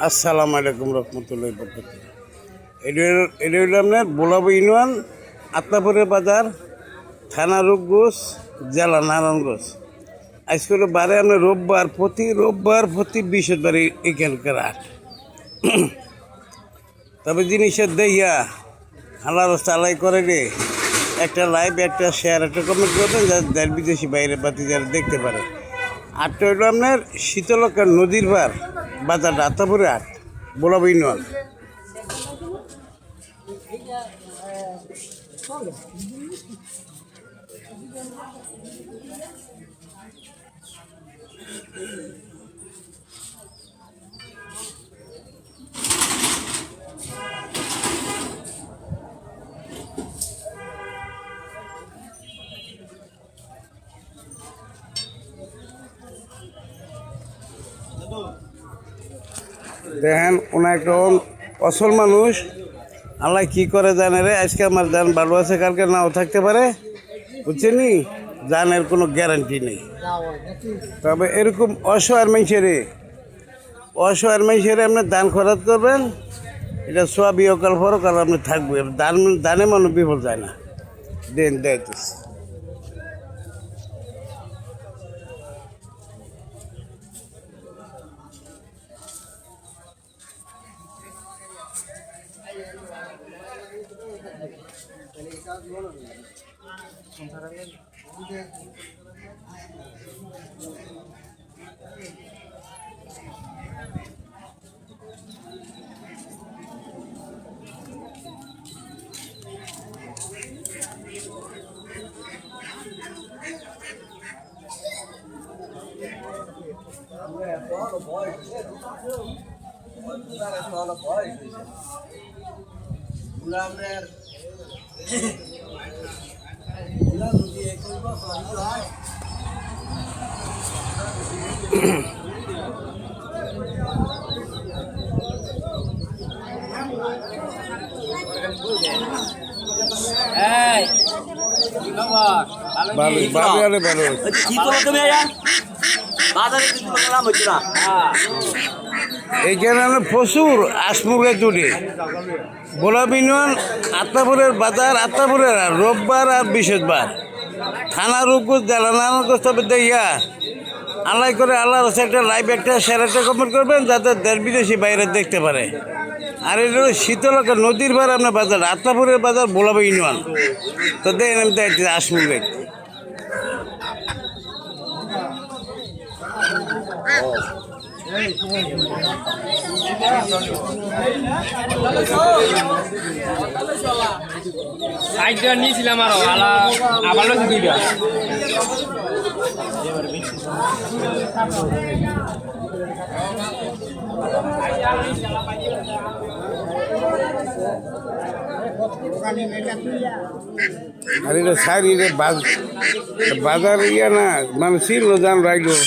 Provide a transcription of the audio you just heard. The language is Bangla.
আসসালামু আলাইকুম রহমতুল্লাহ বরকাতুহ। এটা হইল আপনার বোলাবো ইউনিয়ন, আত্মাপুরের বাজার, থানা রূপগঞ্জ, জেলা নারায়ণগঞ্জ। আজকে হলো বারে আপনার রোববার, প্রতি বৃহস্পতিবার এখানকার হাট। তবে জিনিসের দেখিয়া আল্লাহ চালাই করে রে, একটা লাইভ, একটা শেয়ার, একটা কমেন্ট করবেন যাতে দেশ বিদেশি বাইরে বাতি যারা দেখতে পারে। আটটা হইল আপনার শীতলক্ষা নদীর পার বাজার, আত্মাপুরের হাট, বোলাবো ইউনিয়ন। দেখেন ওনার একটা অসল মানুষ, আল্লাহ কি করে জানে রে। আজকে আমার জান ভালো আছে, কালকে নাও থাকতে পারে, বুঝছেনি? জানের কোনো গ্যারান্টি নেই। তবে এরকম অসহায় মানুষের আপনার দান খরচ করবেন, এটা সব ইহকাল পরকাল আপনি থাকবে। দানে মানুষ বিফল যায় না। দেন দেয়তেছে এইখানে প্রচুর আসমুখে জুড়ে বোলাবো ইউনিয়ন, আত্মাপুরের বাজার, আত্মাপুরের রোববার আর বৃহস্পতিবার, থানা রূপগঞ্জ, জেলা নারায়ণগঞ্জ। তবে দেখিয়া আল্লাহ করে আল্লাহ একটা লাইভ, একটা শেয়ার, একটা কমেন্ট করবেন যাতে দেশ বিদেশি বাইরে দেখতে পারে। আর এটা হলো শীতলক্ষা নদীর পার আপনার বাজার, আত্মাপুরের বাজার, বোলাবো ইউনিয়ন। তো দেখেন আমি দেখছি আসমুখে সাইডটা নিয়েছিলাম আরো আবার দুইটা আর এটা সাইড বাজার ইয়া না, মানে ছিল জান রাখলো।